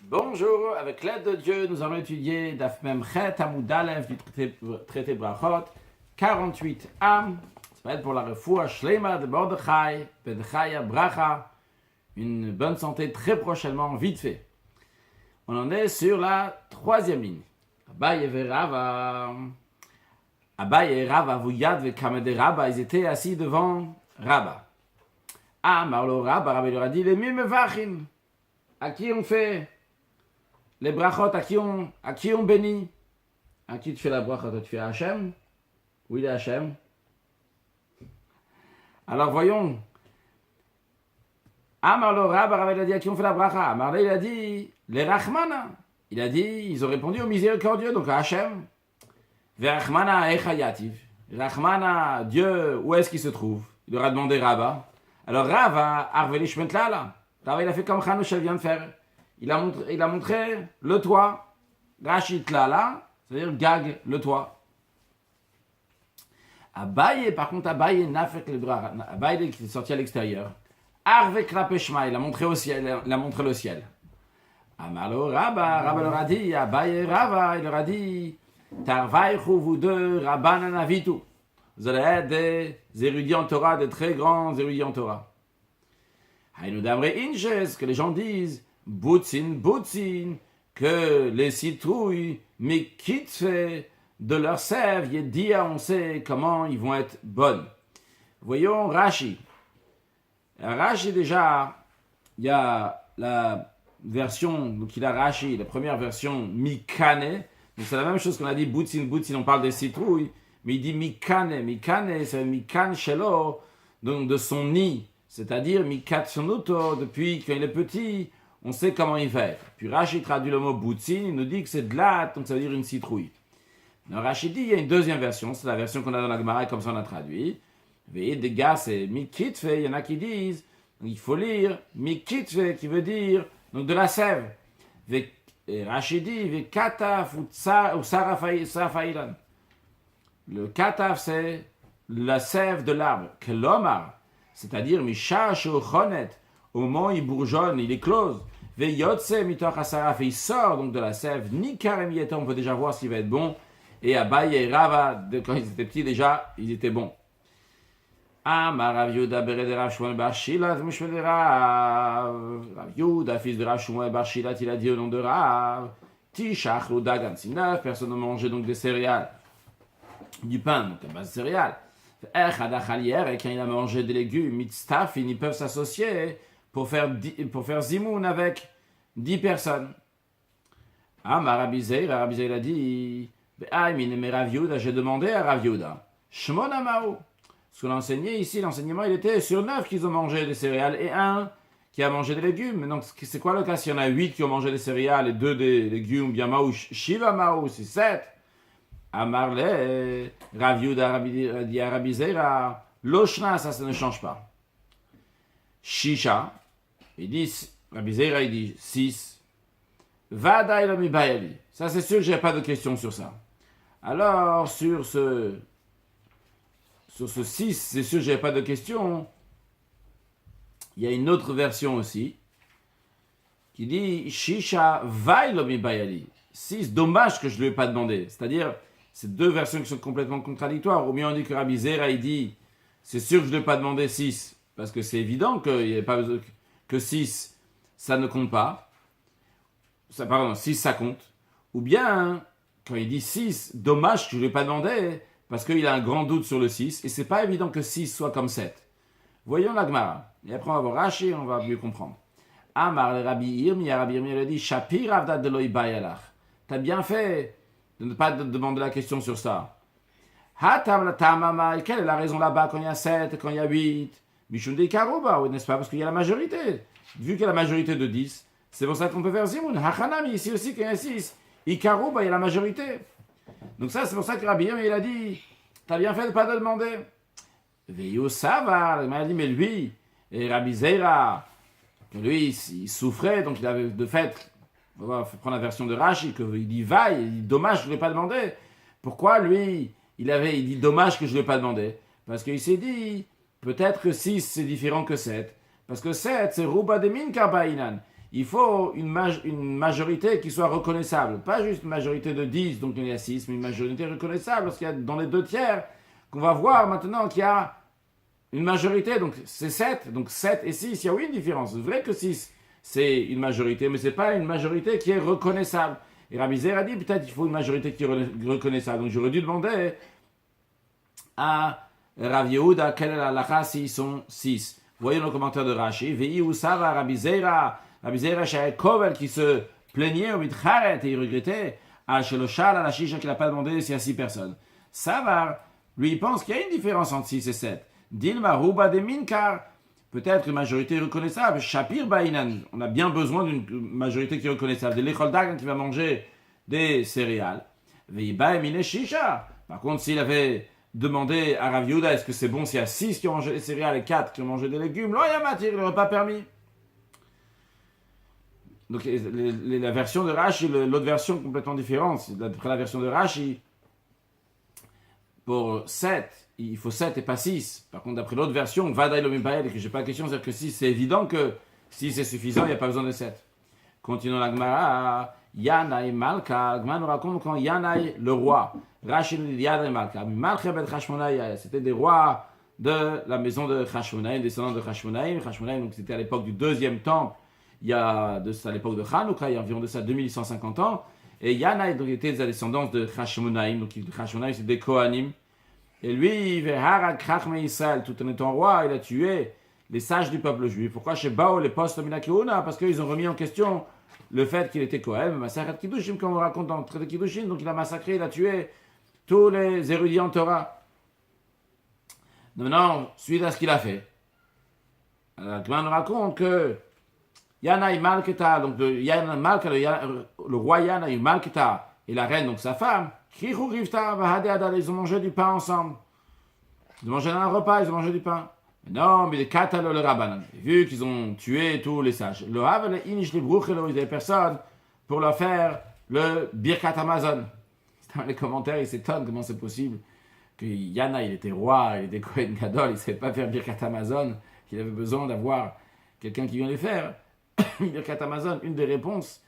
Bonjour, avec l'aide de Dieu, nous allons étudier Daf Mem Chet Amud Aleph du traité Brachot, 48 Am, ça va être pour la refoua Shlema de Mordechai, Ben Chaya Bracha, une bonne santé très prochainement, vite fait. On en est sur la troisième ligne. Abaye et Rava, Vuyad ve Kamede Rabba, ils étaient assis devant Rabba. Marlo Rabba leur a dit, les mimevachim, à qui on fait les brachot, à qui on bénit? À qui tu fais la brachot? Tu fais à Hachem? Oui, il est Hachem. Alors voyons. Marlo Rabba il a dit à qui on fait la bracha? Marlo il a dit les Rachmana. Il a dit, ils ont répondu au miséricordieux, donc à Hachem. Rachmana echayativ. Rachmana, Dieu, où est-ce qu'il se trouve? Il leur a demandé Rabba. Alors Rabba a reveli Shmentlala. Rabba il a fait comme Hanouchel vient de faire. Il a montré le toit. Rachid Tlala, c'est-à-dire Gag, le toit. Abaye, par contre, Abaye n'a fait que les bras. Abaye qui est sorti à l'extérieur. Arve Krapeshma, il a montré le ciel. Amalo Rabba leur a dit, Abaye Rabba, il leur a dit, Tarvaïchou, vous deux, Rabbanan Avitu. Vous allez être des érudits en Torah, des très grands érudits en Torah. Haïnou Damre Inches, que les gens disent, Boutzin, que les citrouilles, mais kitfe de leur sève, Yedia, on sait comment ils vont être bonnes. Voyons Rashi. Rashi déjà, il y a la version, donc il a Rashi, la première version Mikane, donc c'est la même chose qu'on a dit Boutzin, on parle des citrouilles, mais il dit Mikane, c'est Mikan Shelo, donc de son nid, c'est-à-dire Mikatsunuto, depuis quand il est petit, on sait comment il va être. Puis Rashi traduit le mot Boutzin, il nous dit que c'est de l'at, donc ça veut dire une citrouille. Alors Rashi dit, il y a une deuxième version, c'est la version qu'on a dans la Gemara, comme ça on a traduit. Des gars, c'est Mikitfe, il y en a qui disent, il faut lire Mikitfe, qui veut dire donc de la sève. Et Rashi dit, Kataf ou Sarafailan. Le Kataf, c'est la sève de l'arbre. Kelomar, c'est-à-dire Mishash ou Chonet, au moment où il bourgeonne, il éclose. Veyotse mitoch asaraf, il sort donc de la sève. Ni karemietom, on peut déjà voir s'il va être bon. Et Abaye et Rava, quand ils étaient petits déjà, ils étaient bons. Rav Yehuda bered Rav Shmuel bar Shilat, Rav Yehuda, fils de Rav Shmuel bar Shilat, il a dit au nom de Rav, Tishach lo dagan sinaf, personne ne mangeait donc des céréales, du pain, donc à base de céréales. Et quand il a mangé des légumes, mitztaf, ils peuvent s'associer pour faire zimoun avec 10 personnes. Rabbi Zeir a dit, Rav Yehuda, j'ai demandé à Rav Yehuda, Shmon Amao. Ce qu'on a enseigné ici, l'enseignement, il était sur 9 qui ont mangé des céréales et 1 qui a mangé des légumes. Donc, c'est quoi le cas s'il y en a 8 qui ont mangé des céréales et 2 des légumes, bien Mao, Shiva Mao, c'est 7. Amarle, Rav Yehuda dit à Rabbi Zeir, Loshna, ça ne change pas. Shisha, il dit, Rabbi Zeir, il dit 6. Vada ilami bayali. Ça, c'est sûr que j'ai pas de questions sur ça. Alors, sur ce 6, c'est sûr que j'ai pas de questions. Il y a une autre version aussi qui dit Shisha vailomi bayali. 6, dommage que je ne lui ai pas demandé. C'est-à-dire, c'est deux versions qui sont complètement contradictoires. Ou bien on dit que Rabbi Zeir, il dit c'est sûr que je ne lui ai pas demandé 6, parce que c'est évident qu'il n'y a pas besoin que 6, ça ne compte pas. 6, ça compte. Ou bien, quand il dit 6, dommage que je ne lui ai pas demandé, parce qu'il a un grand doute sur le 6, et c'est pas évident que 6 soit comme 7. Voyons la Gemara. Et après on va voir Rashi, on va mieux comprendre. Amar le Rabbi Irmi, Rabbi Irmi a dit Shapir avdad de loy bayalach. T'as bien fait de ne pas te demander la question sur ça. Hatam la tamama, quelle est la raison là-bas quand il y a 7, quand il y a 8? Mishum de karuba, n'est-ce pas? Parce qu'il y a la majorité. Vu qu'il y a la majorité de 10, c'est pour ça qu'on peut faire Zimoun. Hachanami, ici aussi, quand il y a 6. Ikaruba, il y a la majorité. Donc ça, c'est pour ça que Rabbi Irmi, il a dit, t'as bien fait de ne pas te demander. Veillou Savar, il m'a dit, mais lui, et Rabbi Zeira, lui, il souffrait, donc il avait de fait, on va prendre la version de Rashi, qu'il dit vaille, il dit dommage que je ne l'ai pas demandé. Pourquoi lui, il dit dommage que je ne l'ai pas demandé? Parce qu'il s'est dit, peut-être que 6 c'est différent que 7. Parce que 7, c'est Ruba de Min Karbainan. il faut une majorité qui soit reconnaissable. Pas juste une majorité de 10, donc il y a 6, mais une majorité reconnaissable, parce qu'il y a dans les 2 tiers qu'on va voir maintenant qu'il y a une majorité, donc c'est 7, donc 7 et 6, il y a oui une différence. C'est vrai que 6, c'est une majorité, mais ce n'est pas une majorité qui est reconnaissable. Et Rabbi Zer a dit, peut-être qu'il faut une majorité qui est reconnaissable. Donc j'aurais dû demander à Rav Yehuda quelle est la halakha s'ils sont 6. Voyez le commentaire de Rashi. Ve'i Usava Rabbi Zera Shaya Kovel qui se plaignait au mitcharet et il regrettait à Sheloshal à la Shisha qu'il n'a pas demandé s'il y a 6 personnes. Savar, lui, il pense qu'il y a une différence entre 6 et 7. Dilma Ruba de Minkar, peut-être une majorité reconnaissable. Shapir Bainan, on a bien besoin d'une majorité qui est reconnaissable. De l'école d'Agan qui va manger des céréales. Veiba Emine Shisha. Par contre, s'il avait demandé à Rav Yehuda, est-ce que c'est bon s'il y a 6 qui ont mangé des céréales et 4 qui ont mangé des légumes, il n'aurait pas permis. Donc la version de Rashi, l'autre version complètement différente. D'après la version de Rashi, pour 7, il faut 7 et pas 6. Par contre, d'après l'autre version, Vadaï lo mipael, et que je n'ai pas la question, c'est-à-dire que 6, c'est évident que 6 c'est suffisant, il n'y a pas besoin de 7. Continuons la Gemara. Yanaï Malka, Gemara nous raconte quand Yanaï, le roi, Rashi nous dit Yanaï Malka, Malka ben Chashmonaï, c'était des rois de la maison de Chashmonaï, descendants de Chashmonaï. Chashmonaï, donc c'était à l'époque du deuxième temple, à l'époque de Chanukah, il y a environ de ça 2150 ans. Et Yanaï, donc, était des descendants de Chashmonaï, donc Chashmonaï, c'est des Kohanim. Et lui, Israël, tout en étant roi, il a tué les sages du peuple juif. Pourquoi chez Bao, les postes Minakeuna? Parce qu'ils ont remis en question le fait qu'il était Kohen, Masachet Kiddushim, comme on raconte dans le traité de Kiddushim, donc il a massacré, il a tué tous les érudits en Torah. Maintenant, suite à ce qu'il a fait, la Gemara nous raconte que Yanaï Malketa, donc le roi Yanaï Malketa et la reine, donc sa femme, ils ont mangé du pain ensemble. Ils ont mangé un repas, ils ont mangé du pain. Non, mais les Katalo le Rabbanan, vu qu'ils ont tué tous les sages, le Havel Inish les Bruchelo, ils n'avaient personne pour leur faire le Birkat Amazon. Dans les commentaires, ils s'étonnent comment c'est possible que Yana, il était roi, il était Kohen Gadol, il ne savait pas faire Birkat Amazon, qu'il avait besoin d'avoir quelqu'un qui vient les faire. Birkat Amazon, une des réponses,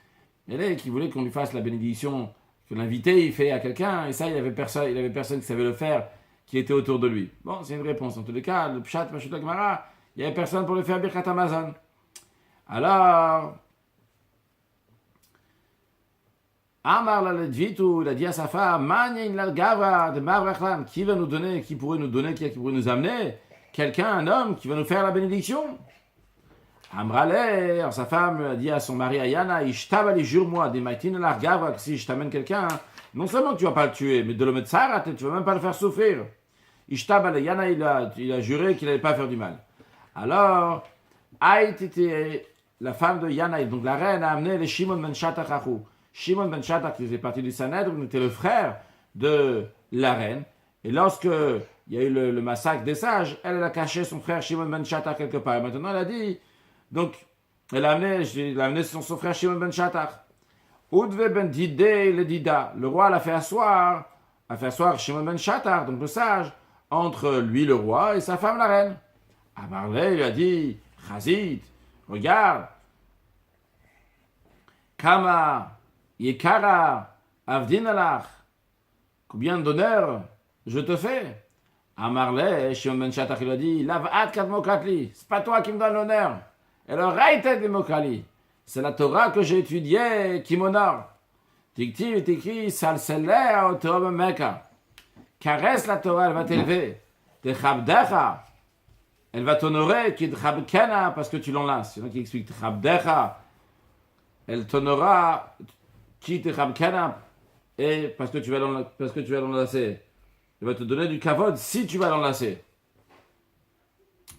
elle est qu'il voulait qu'on lui fasse la bénédiction, que l'invité il fait à quelqu'un, et ça, il avait personne qui savait le faire, qui était autour de lui. Bon, c'est une réponse. En tous les cas, le Pshat, Pashut Gemara, il n'y avait personne pour le faire Birkat Amazon. Alors, Amar la Ledvitu, il a dit à sa femme, Manya la Gavra de Mavrachlan, qui va nous donner, qui pourrait nous amener quelqu'un, un homme, qui va nous faire la bénédiction? Amrale, alors sa femme a dit à son mari Ayana, Ishtabali, jure-moi, des Maitin la Gavra, que si je t'amène quelqu'un, non seulement tu ne vas pas le tuer, mais de le mettre sarat, tu ne vas même pas le faire souffrir. Ishtabali, Yana, il a juré qu'il n'allait pas faire du mal. Alors, Aïtiti, la femme de Yana, donc la reine, a amené les Shimon ben Shattach Achou. Shimon ben Shattach, qui faisait partie du Sanhedrin, était le frère de la reine. Et lorsque il y a eu le massacre des sages, elle a caché son frère Shimon ben Shattach quelque part. Et maintenant, elle a dit, donc, elle a amené son frère Shimon ben Shattach. Udve ben Didé le Dida. Le roi l'a fait asseoir Shimon ben Shattach, donc le sage, entre lui, le roi, et sa femme, la reine. Amarle lui a dit, Chazit, regarde, Kama, Yekara, Avdinalach, combien d'honneur je te fais? Amarle, Shimon ben Shattach, il a dit, Lav'at kadmokatli, c'est pas toi qui me donne l'honneur. Et le raïtet démocratie, c'est la Torah que j'ai étudiée qui m'honore. Tiktiv est écrit, Salseler au Torah Mecca. Caresse la Torah, elle va t'élever. Techabdecha, elle va t'honorer, qui Techabkena, parce que tu l'enlaces. Il y en a qui expliquent Techabdecha, elle t'honorera, qui Techabkena, et parce que tu vas l'enlacer. Elle va te donner du kavod si tu vas l'enlacer.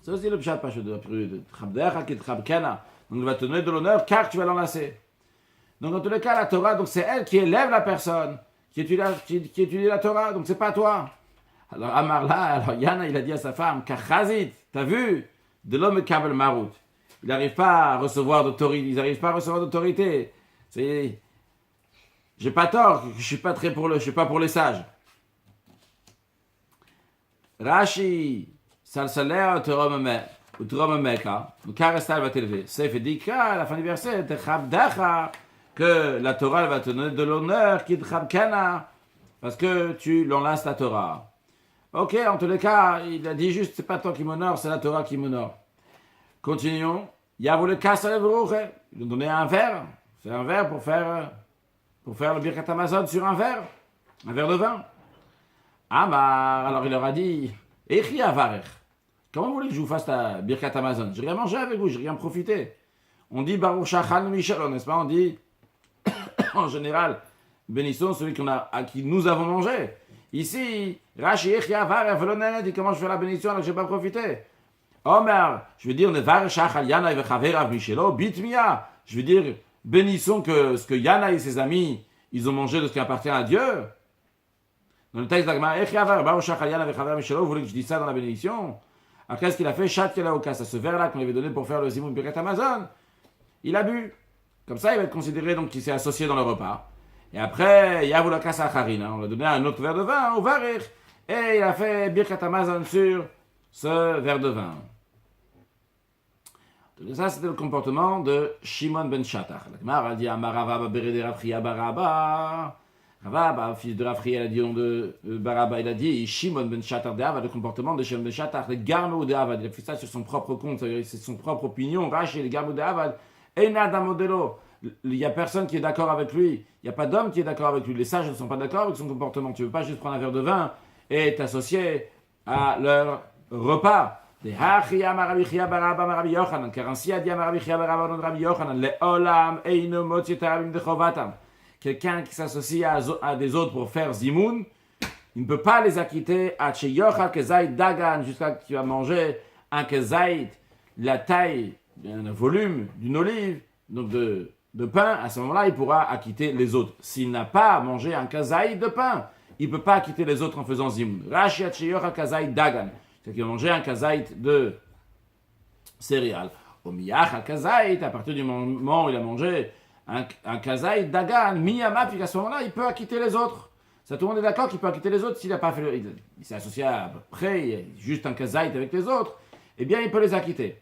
C'est aussi le pshat pashut de Techabdecha, qui Techabkena. Donc, elle va te donner de l'honneur car tu vas l'enlacer. Donc, dans tous les cas, la Torah, donc c'est elle qui élève la personne, qui étudie la Torah, donc c'est pas toi. Alors, alors Yana, il a dit à sa femme, Kachazit, t'as vu, de l'homme kabel marout. Il n'arrive pas à recevoir d'autorité, ils n'arrivent pas à recevoir d'autorité. J'ai pas tort, je suis pas pour les sages. Rashi, Salsalea, Torah Meme. Utrom Meka, Karestal va t'élever. Seif Dika, à la fin du verset, Techabdacha, que la Torah va te donner de l'honneur, Kidchabkana, parce que tu l'enlaces la Torah. Ok, en tous les cas, il a dit juste, c'est pas toi qui m'honore, c'est la Torah qui m'honore. Continuons. Yavou le Kassal Vrouche, ils ont donné un verre. C'est un verre pour faire le Birkat Hamazon sur un verre de vin. Amar, alors il leur a dit, Echi Avarech, comment vous voulez que je vous fasse la Birkat Hamazon? J'ai rien mangé avec vous, j'ai rien profité. On dit Baruch Shachan Michel, n'est-ce pas? On dit, en général, bénissons celui à qui nous avons mangé. Ici, Rashi Echi Avarech, Velonet, dit comment je fais la bénédiction alors que je n'ai pas profité. Omer, je veux dire, Nevar Shachal Yana et Chaverav Michelo, Bitmia. Je veux dire, bénissons ce que Yana et ses amis, ils ont mangé de ce qui appartient à Dieu. Dans le texte d'Agma, Echiavar, Baruch Shachal Yana et Chaverav Michelo, vous voulez que je dise ça dans la bénédiction? Alors qu'est-ce qu'il a fait? Chat Kelaokas, à ce verre-là qu'on lui avait donné pour faire le Zimoun Birkat Hamazon. Il a bu. Comme ça, il va être considéré donc qu'il s'est associé dans le repas. Et après, Yavulakas Acharina, on lui a donné un autre verre de vin, au Varir, et il a fait Birkat Hamazon sur ce verre de vin. Ça, c'était le comportement de Shimon ben Shattach. La Gemara a dit Amarava Berede Rafria Baraba. Rava, fils de Rafria, il a dit nom de Baraba, il a dit Shimon ben Shattach de Avad, le comportement de Shimon ben Shattach, le Garmo de Avad, il a fait ça sur son propre compte, c'est son propre opinion. Rashi, le Garmo de Avad, Enada Modelo. Il n'y a personne qui est d'accord avec lui. Il n'y a pas d'homme qui est d'accord avec lui. Les sages ne sont pas d'accord avec son comportement. Tu ne veux pas juste prendre un verre de vin et t'associer à leur repas. Car ainsi a dit Rabbi Chia bar Rabbi Yochanan, Le'olam eino motzi et harabim de chovatam. Quelqu'un qui s'associe à des autres pour faire zimoun, il ne peut pas les acquitter à Yochal Kezaït Dagan, jusqu'à ce qu'il va manger un Kezaït, la taille, le volume d'une olive, donc de pain. À ce moment-là, il pourra acquitter les autres. S'il n'a pas mangé un Kezaït de pain, il ne peut pas acquitter les autres en faisant zimoun. Rashi a Yochal Kezaït Dagan. C'est qu'il a mangé un kazaït de céréales. Au miyach al kazaït, à partir du moment où il a mangé un kazaït dagan, miyama, puis à ce moment-là, il peut acquitter les autres. Ça, tout le monde est d'accord qu'il peut acquitter les autres s'il n'a pas fait il s'est associé à peu près, juste un kazaït avec les autres, eh bien, il peut les acquitter.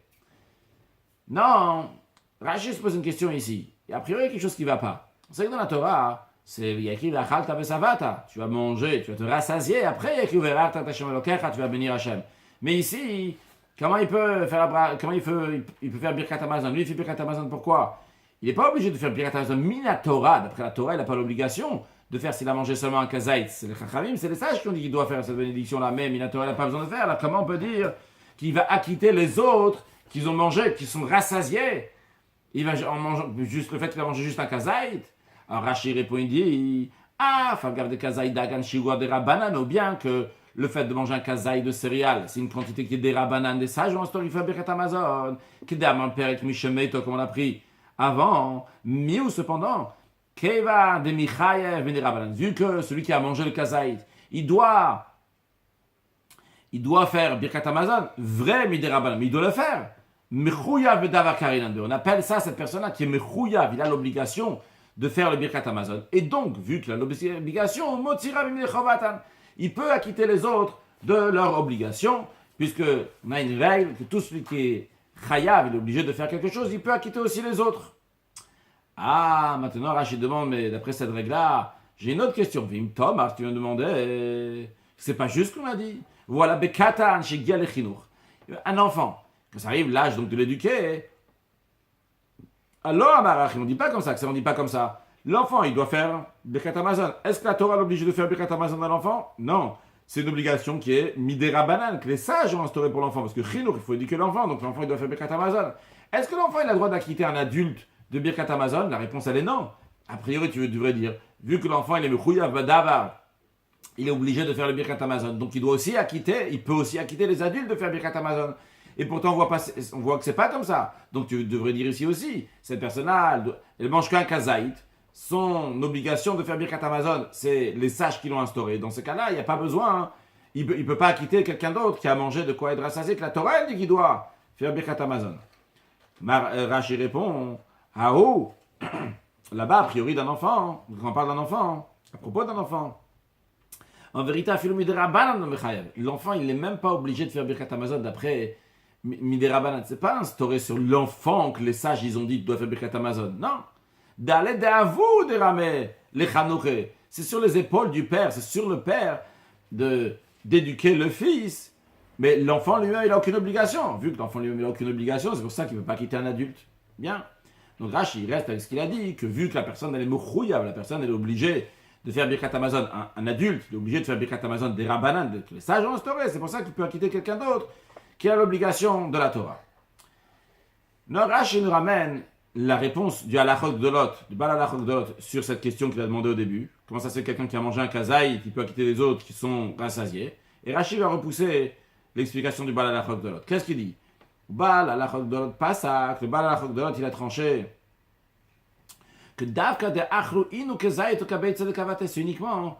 Non, Rashi se pose une question ici. Et a priori, il y a quelque chose qui ne va pas. On sait que dans la Torah, c'est il y a écrit la chalta besavata. Tu vas manger, tu vas te rassasier. Après, il y a écrit verarta tashem elokecha, tu vas bénir Hachem. Mais ici, comment il peut faire il peut faire Birkat Hamazon? Lui, il fait Birkat Hamazon pourquoi? Il n'est pas obligé de faire Birkat Hamazon mina Torah. D'après la Torah, il n'a pas l'obligation de faire s'il a mangé seulement un kazaït. C'est les chachamim, c'est les sages qui ont dit qu'il doit faire cette bénédiction-là. Mais mina Torah, il n'a pas besoin de faire. Alors comment on peut dire qu'il va acquitter les autres qui ont mangé, qui sont rassasiés? Il va en manger juste le fait qu'il a mangé juste un kazaït. Alors Rashi répond, il dit Fagar de kazaït dagan shiwa de rabanan, ou bien que le fait de manger un kazaï de céréales, c'est une quantité qui est des rabanan, des sages, on il fait Birkat Hamazon, qui d'amant perek mishemeto, comme on l'a pris avant, mieux cependant, keva de michayev ben rabanan, vu que celui qui a mangé le kazaï, il doit faire Birkat Hamazon, vrai midé rabanan, mais il doit le faire. Mechouyav bedavar karinan, on appelle ça cette personne-là qui est mechouyav, il a l'obligation de faire le Birkat Hamazon. Et donc, vu qu'il a l'obligation, il peut acquitter les autres de leur obligation, puisque on a une règle que tout celui qui est chayav, il est obligé de faire quelque chose, il peut acquitter aussi les autres. Maintenant, Rachid demande, mais d'après cette règle-là, j'ai une autre question. Vim Thomas, tu viens de demander, c'est pas juste ce qu'on a dit. Voilà, Bekatan, chez Gial un enfant, quand ça arrive l'âge donc de l'éduquer, alors, on ne dit pas comme ça, on ne dit pas comme ça. L'enfant, il doit faire Birkat Hamazon. Est-ce que la Torah l'oblige de faire Birkat Hamazon à l'enfant? Non. C'est une obligation qui est midera banane, que les sages ont instauré pour l'enfant. Parce que Chinour, il faut éduquer l'enfant, donc l'enfant, il doit faire Birkat Hamazon. Est-ce que l'enfant, il a le droit d'acquitter un adulte de Birkat Hamazon? La réponse, elle est non. A priori, tu devrais dire, vu que l'enfant, il est Mechouyav Badavar, il est obligé de faire le Birkat Hamazon. Donc, il peut aussi acquitter les adultes de faire Birkat Hamazon. Et pourtant, on voit que c'est pas comme ça. Donc, tu devrais dire ici aussi, cette personne-là, elle mange qu'un kazaït. Son obligation de faire Birkat Hamazon, c'est les sages qui l'ont instauré. Dans ce cas-là, il n'y a pas besoin. Hein. Il ne peut pas acquitter quelqu'un d'autre qui a mangé de quoi être rassasié, que la Torah, elle dit qu'il doit faire Birkat Hamazon. Rashi répond, là-bas, a priori d'un enfant, on parle d'un enfant, à propos d'un enfant. En vérité, l'enfant, il n'est même pas obligé de faire Birkat Hamazon d'après Midérabanan, c'est pas instauré sur l'enfant que les sages ils ont dit doit faire Birkat Hamazon. Non. D'aller d'avou de ramé les chanouché. C'est sur les épaules du père, c'est sur le père d'éduquer le fils. Mais l'enfant lui-même, il n'a aucune obligation. Vu que l'enfant lui-même, il n'a aucune obligation, c'est pour ça qu'il ne peut pas quitter un adulte. Bien. Donc Rashi, il reste avec ce qu'il a dit, que vu que la personne, elle est mouchouya, la personne, elle est obligée de faire Birkat Hamazon, un adulte, il est obligé de faire Birkat Hamazon des Rabbanan, que les sages ont instauré. C'est pour ça qu'il peut quitter quelqu'un d'autre qui a l'obligation de la Torah. Donc Rashi nous ramène la réponse du halachot de Lot, du bal halachot de Lot, sur cette question qu'il a demandé au début. Comment ça se fait quelqu'un qui a mangé un kazaï, qui peut quitter les autres qui sont rassasiés. Et Rashi va repousser l'explication du bal halachot de Lot. Qu'est-ce qu'il dit? Bal halachot de Lot, pas ça, que le bal halachot de Lot, il a tranché que davka de achru inu kazaï to kabeit tzedek avates, c'est uniquement,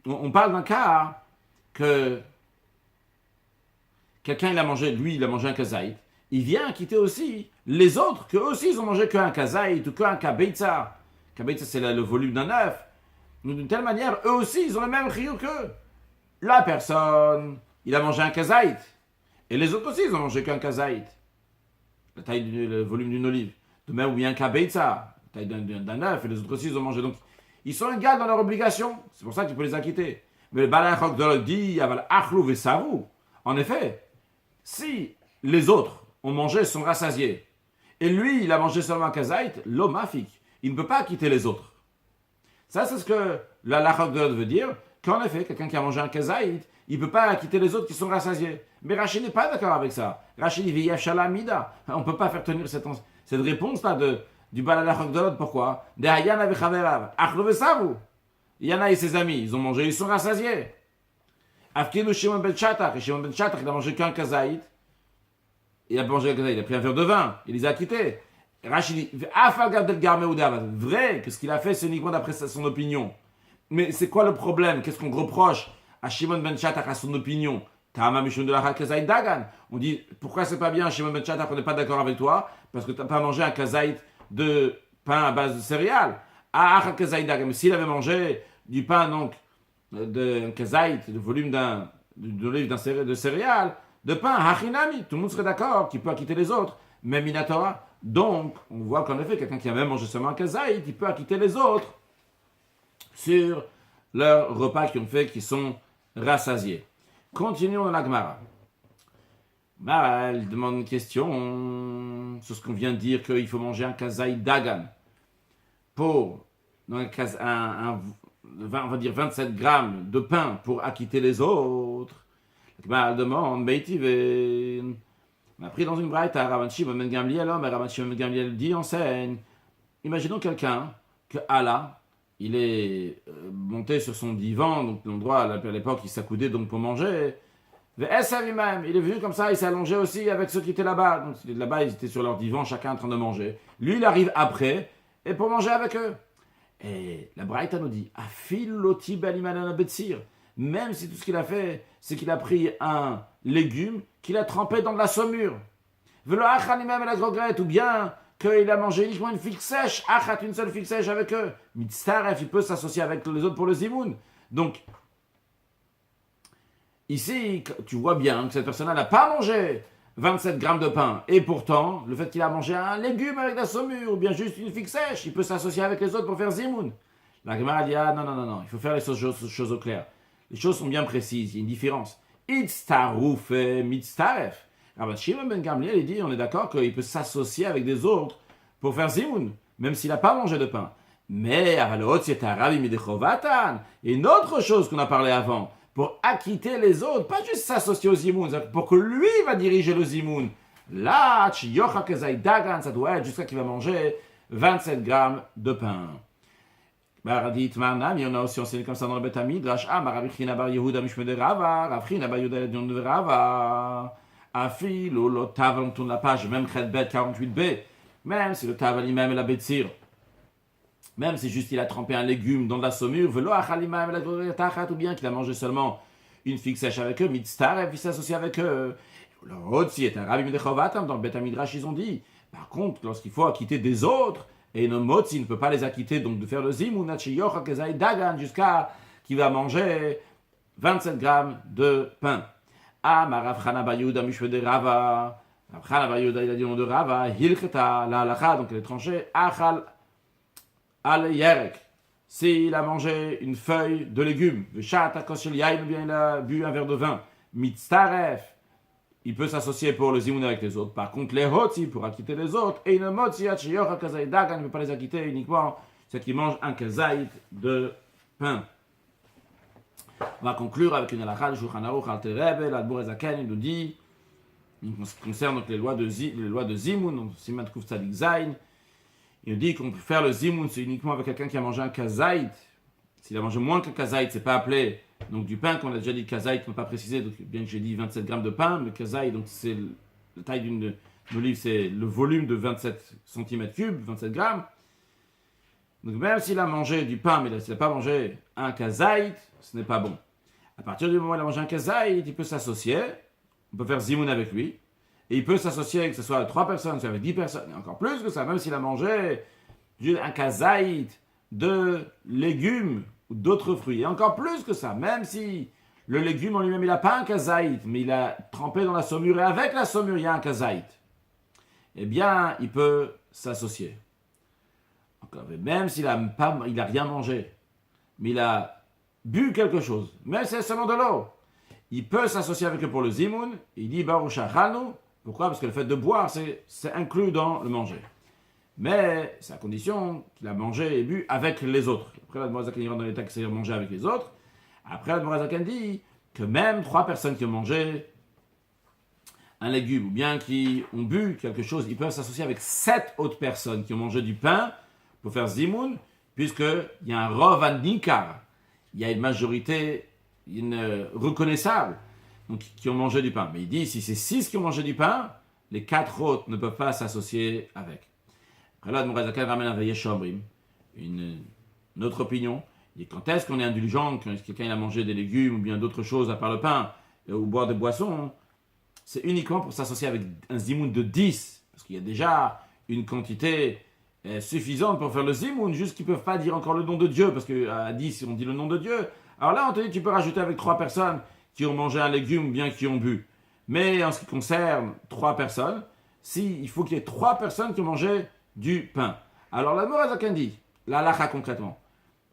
on parle d'un cas que quelqu'un il a mangé, lui il a mangé un kazaït, il vient quitter aussi les autres, qu'eux aussi ils ont mangé qu'un kazaït ou qu'un kabeitza. Kabeitza c'est le volume d'un œuf. Donc d'une telle manière, eux aussi ils ont le même chiyuv qu'eux. La personne, il a mangé un kazaït. Et les autres aussi ils ont mangé qu'un kazaït. La taille le volume d'une olive. De même, ou bien un kabeitza, la taille d'un œuf, et les autres aussi ils ont mangé. Donc ils sont égaux dans leur obligation. C'est pour ça qu'il peut les acquitter. Mais le balachok de l'autre dit, aval achlou vesavu. En effet, si les autres ont mangé, sont rassasiés, et lui, il a mangé seulement un kazaït, l'omafik, il ne peut pas quitter les autres. Ça, c'est ce que la lachok de l'autre veut dire, qu'en effet, quelqu'un qui a mangé un kazaït, il ne peut pas quitter les autres qui sont rassasiés. Mais Rashi n'est pas d'accord avec ça. Rashi dit, viyashala mida. On ne peut pas faire tenir cette réponse-là du balalachok de l'autre. Pourquoi? Yana et ses amis, ils ont mangé, ils sont rassasiés. Afkilu Shimon ben Shattach, et Shimon ben Shattach, il a mangé qu'un kazaït. Il a mangé un kazaït, il a pris un verre de vin, il les a quittés. Rashi dit, vrai que ce qu'il a fait, c'est uniquement d'après son opinion. Mais c'est quoi le problème? Qu'est-ce qu'on reproche à Shimon ben Shattach, à son opinion? On dit, pourquoi c'est pas bien, Shimon ben Shattach, on n'est pas d'accord avec toi? Parce que tu n'as pas mangé un kazaït de pain à base de céréales. Mais s'il avait mangé du pain, donc, de kazaït, le volume d'olive de céréales, de pain, hachinami, tout le monde serait d'accord qu'il peut quitter les autres, même Minatora. Donc, on voit qu'en effet, quelqu'un qui a même mangé seulement un kazaït, il peut quitter les autres sur leurs repas qu'ils ont fait, qui sont rassasiés. Continuons dans la Gemara. Elle demande une question sur ce qu'on vient de dire, qu'il faut manger un kazaït dagan pour on va dire 27 grammes de pain pour acquitter les autres. La demande, on a pris dans une braïta, Rabban Shimon ben Gamliel, mais Rabban Shimon ben Gamliel dit, enseigne. Imaginons quelqu'un que Allah, il est monté sur son divan, donc l'endroit à l'époque il s'accoudait donc pour manger. Il est venu comme ça, il s'est allongé aussi avec ceux qui étaient là-bas. Donc là-bas, ils étaient sur leur divan, chacun en train de manger. Lui, il arrive après, et pour manger avec eux. Et la Braïta nous dit, même si tout ce qu'il a fait, c'est qu'il a pris un légume qu'il a trempé dans de la saumure. Ou bien qu'il a mangé uniquement une figue sèche, une seule figue sèche avec eux. Mitzaref, il peut s'associer avec les autres pour le zimoun. Donc, ici, tu vois bien que cette personne-là n'a pas mangé 27 grammes de pain. Et pourtant, le fait qu'il a mangé un légume avec de la saumure, ou bien juste une figue sèche, il peut s'associer avec les autres pour faire zimoun. La Gemara dit, non, il faut faire les choses au clair. Les choses sont bien précises, il y a une différence. Itztaruf et mitztaref. Rabban Shimon ben Gamliel, il dit, on est d'accord qu'il peut s'associer avec des autres pour faire zimoun, même s'il n'a pas mangé de pain. Mais, et une autre chose qu'on a parlé avant, pour acquitter les autres, pas juste s'associer au zimoun, pour que lui va diriger le zimoun. Là, ça doit être jusqu'à qu'il va manger 27 grammes de pain. Baradit Marnam, il y en a aussi enseigné comme ça dans le Beth Midrash. Rabbi China bar Yehuda mishme de Rava, Rabbi China bar Yehuda de Rava. Afilo, le tavel, on tourne la page, même Chet Bet 48b. Même si le tavel imam et la betzir, même si juste il a trempé un légume dans de la saumure, velo achalimam et la gretachat, ou bien qu'il a mangé seulement une figue sèche avec eux, mitztar, il s'associe avec eux. Le Hodsi est un rabbi Medechovatam, dans le Beth Midrash, ils ont dit. Par contre, lorsqu'il faut acquitter des autres, et le Motzi ne peut pas les acquitter, donc de faire le zimoun, dagan, jusqu'à qu'il va manger 27 grammes de pain. Ah, ma Rav Chana bar Yehuda Mishve de Rava. Rav Chana bar Yehuda, il a dit le nom de Rava. Hilcheta, la halacha, donc elle est tranchée. Achal al yerek. S'il a mangé une feuille de légumes, Veshat akoshel yain, ou bien il a bu un verre de vin, mitzaref, il peut s'associer pour le zimoun avec les autres. Par contre, les hotzi, pour acquitter les autres, et une motzi, achiyocha kazaïdak, il ne peut pas les acquitter uniquement ceux qui mangent un kazaïd de pain. On va conclure avec une halakha de Shulchan Aruch Alter Rebbe, l'Adbor Ezaken, il nous dit, en ce qui concerne donc les lois de Zimoun, donc Siman Kuf Tzadik Zayin, il nous dit qu'on peut faire le Zimoun, c'est uniquement avec quelqu'un qui a mangé un kazaïd. S'il a mangé moins qu'un kazaïd, c'est pas appelé donc du pain, qu'on a déjà dit kazaïd, on n'a pas précisé, donc bien que j'ai dit 27 grammes de pain, le kazaïd, donc c'est la taille d'une olive, c'est le volume de 27 cm3, 27 grammes. Donc même s'il a mangé du pain, mais s'il n'a pas mangé un kazaïd, ce n'est pas bon. À partir du moment où il a mangé un kazaïd, il peut s'associer, on peut faire zimoun avec lui, et il peut s'associer, que ce soit avec 3 personnes, soit avec 10 personnes, et encore plus que ça, même s'il a mangé un kazaïd de légumes ou d'autres fruits, et encore plus que ça, même si le légume en lui-même, il n'a pas un kazaïd, mais il a trempé dans la saumure, et avec la saumure, il y a un kazaïd, eh bien, il peut s'associer. Même s'il n'a rien mangé, mais il a bu quelque chose, même si c'est seulement de l'eau, il peut s'associer avec eux pour le zimoun. Il dit Baruch Shachanu. Pourquoi? Parce que le fait de boire, c'est inclus dans le manger. Mais c'est à condition qu'il a mangé et bu avec les autres. Après, l'Admor Zaken ira dans l'état que c'est manger avec les autres. Après, l'Admor Zaken dit que même 3 personnes qui ont mangé un légume ou bien qui ont bu quelque chose, ils peuvent s'associer avec 7 autres personnes qui ont mangé du pain pour faire zimoun, puisqu'il y a un rov nikar, il y a une majorité reconnaissable donc, qui ont mangé du pain. Mais il dit, si c'est 6 qui ont mangé du pain, les 4 autres ne peuvent pas s'associer avec. Après là, Admor Zaken ramène un Vayesh Omrim, une autre opinion. Et quand est-ce qu'on est indulgent, quand quelqu'un a mangé des légumes ou bien d'autres choses à part le pain, ou boire des boissons, c'est uniquement pour s'associer avec un zimoun de 10, parce qu'il y a déjà une quantité suffisante pour faire le zimoun, juste qu'ils ne peuvent pas dire encore le nom de Dieu, parce qu'à 10, on dit le nom de Dieu. Alors là, on te dit, tu peux rajouter avec 3 personnes qui ont mangé un légume ou bien qui ont bu. Mais en ce qui concerne 3 personnes, il faut qu'il y ait 3 personnes qui ont mangé du pain. Alors l'Admor Zaken dit, la halakha concrètement,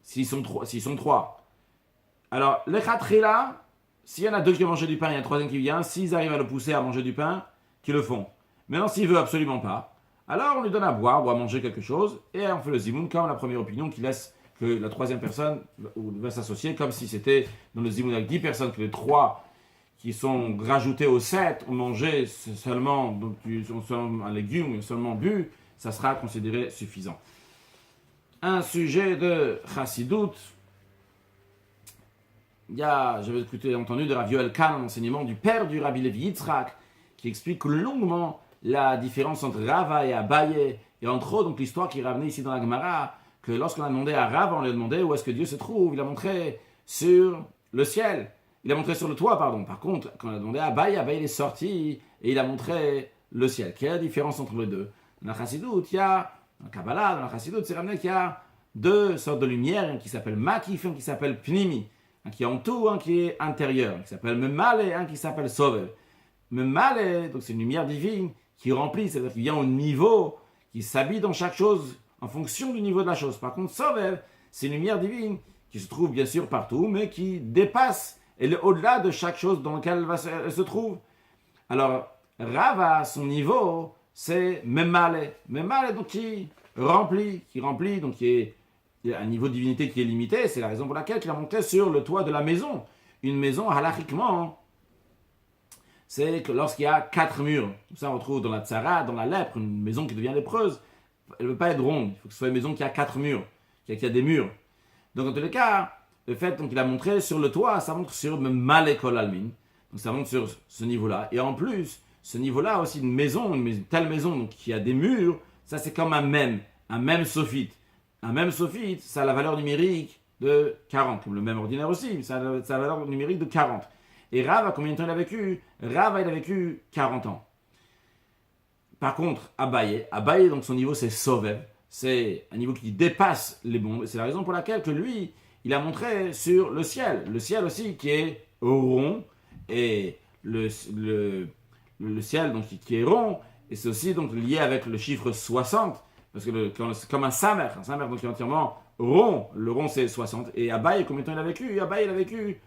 s'ils sont 3. Alors, l'Echatrila, s'il y en a 2 qui ont mangé du pain, il y a un 3e qui vient, s'ils arrivent à le pousser à manger du pain, qu'ils le font. Maintenant, s'il veut absolument pas, alors on lui donne à boire ou à manger quelque chose, et on fait le zimoun comme la première opinion qui laisse que la 3e personne va s'associer, comme si c'était dans le zimoun avec 10 personnes, que les 3 qui sont rajoutés aux 7 ont mangé seulement, donc, seulement un légume ou seulement bu, ça sera considéré suffisant. Un sujet de Chassidut. J'avais entendu de Rav Yoel Kahn, un enseignement du père du Rabbi Levi Yitzhak, qui explique longuement la différence entre Rava et Abaye, et entre autres, donc l'histoire qui est ramenée ici dans la Gemara, que lorsqu'on a demandé à Rava, on lui a demandé où est-ce que Dieu se trouve, il a montré sur le ciel, il a montré sur le toit, pardon. Par contre, quand on a demandé à Abaye, Abaye est sorti et il a montré le ciel. Quelle est la différence entre les deux? Dans la Chassidut, il y a, dans la Kabbalah, dans la Chassidut, c'est ramené qu'il y a 2 sortes de lumière, un qui s'appelle Makif, un qui s'appelle Pnimi. Un qui est en tout, un qui est intérieur, un qui s'appelle Memale et un qui s'appelle Sovel. Memale, donc c'est une lumière divine qui remplit, c'est-à-dire qu'il vient au niveau, qui s'habille dans chaque chose en fonction du niveau de la chose. Par contre, Sovel, c'est une lumière divine qui se trouve bien sûr partout, mais qui dépasse, elle est au-delà de chaque chose dans laquelle elle se trouve. Alors, Rava, son niveau, c'est Memale. Memale, donc qui remplit, donc qui est. Il y a un niveau de divinité qui est limité, c'est la raison pour laquelle il a monté sur le toit de la maison. Une maison, halachiquement, c'est que lorsqu'il y a 4 murs, ça on retrouve dans la tzara, dans la lèpre, une maison qui devient lépreuse, elle ne peut pas être ronde, il faut que ce soit une maison qui a 4 murs, qui a des murs. Donc en tous les cas, le fait qu'il a montré sur le toit, ça montre sur Malekol Almin, donc ça montre sur ce niveau-là. Et en plus, ce niveau-là aussi, une telle maison donc, qui a des murs, ça c'est comme un même sophite. Un même sophite, ça a la valeur numérique de 40, comme le même ordinaire aussi, ça a la valeur numérique de 40. Et Rava, combien de temps il a vécu? Rava, il a vécu 40 ans. Par contre, Abaye, donc son niveau c'est Sovev, c'est un niveau qui dépasse les bombes, c'est la raison pour laquelle que lui, il a montré sur le ciel aussi qui est rond, et le ciel donc, qui est rond, et c'est aussi donc lié avec le chiffre 60, parce que c'est comme un samer donc qui est entièrement rond, le rond c'est 60, et Abaye, combien de temps il a vécu? Abaye, il a vécu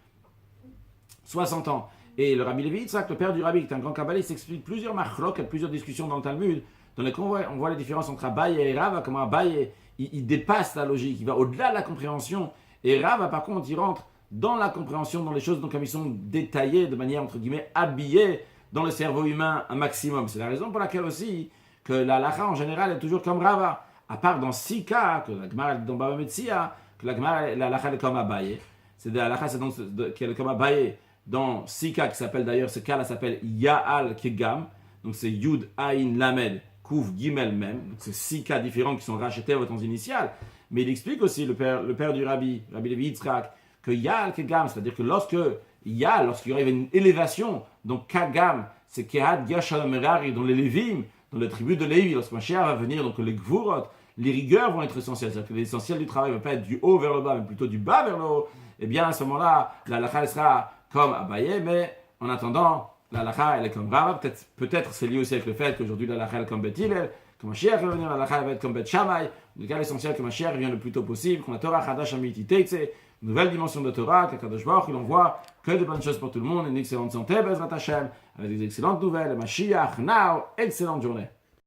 60 ans. Et le Rabbi Levi Yitzhak, le père du Rabbi, qui est un grand kabbaliste, explique plusieurs machlok, plusieurs discussions dans le Talmud, dans lesquelles on voit les différences entre Abaye et Rava, comment Abaye, il dépasse la logique, il va au-delà de la compréhension, et Rava, par contre, il rentre dans la compréhension, dans les choses, donc comme ils sont détaillées, de manière, entre guillemets, habillée dans le cerveau humain un maximum. C'est la raison pour laquelle aussi, que la halakha en général est toujours comme Rava, à part dans 6 cas, que la Gemara dans Baba Metzia, que la Gemara, la halakha est comme Abaye, c'est de la halakha, c'est donc qui est comme Abaye, dans 6 cas qui s'appelle d'ailleurs, ce cas-là s'appelle Ya'al Kegam, donc c'est Yud, Aïn, Lamed, Kouf, Gimel même, donc c'est 6 cas différents qui sont rachetés au temps initial, mais il explique aussi, le père du Rabbi Levi Yitzhak, que Ya'al Kegam, c'est-à-dire que lorsqu'il y aurait une élévation, donc Kagam, c'est Kehat Yashalom Merari, dans les Lévim, dans les tribus de Lévi, lorsque Mashiach va venir, donc les Gvurot, les rigueurs vont être essentielles, c'est-à-dire que l'essentiel du travail ne va pas être du haut vers le bas, mais plutôt du bas vers le haut, et bien à ce moment-là, la halakha sera comme Abaye, mais en attendant, la halakha elle est comme Rava, peut-être c'est lié aussi avec le fait qu'aujourd'hui la halakha est comme Bet Hillel, que Mashiach va venir, la halakha va être comme Bet Shammai, le cas l'essentiel que Mashiach vient le plus tôt possible, qu'on a Torah Chadash Amiti Teitze, une nouvelle dimension de Torah, qu'Akadosh Baruch il envoie que de bonnes choses pour tout le monde, une excellente santé, Bezrat Hashem, avec des excellentes nouvelles, Mashiach, now, excellente journée.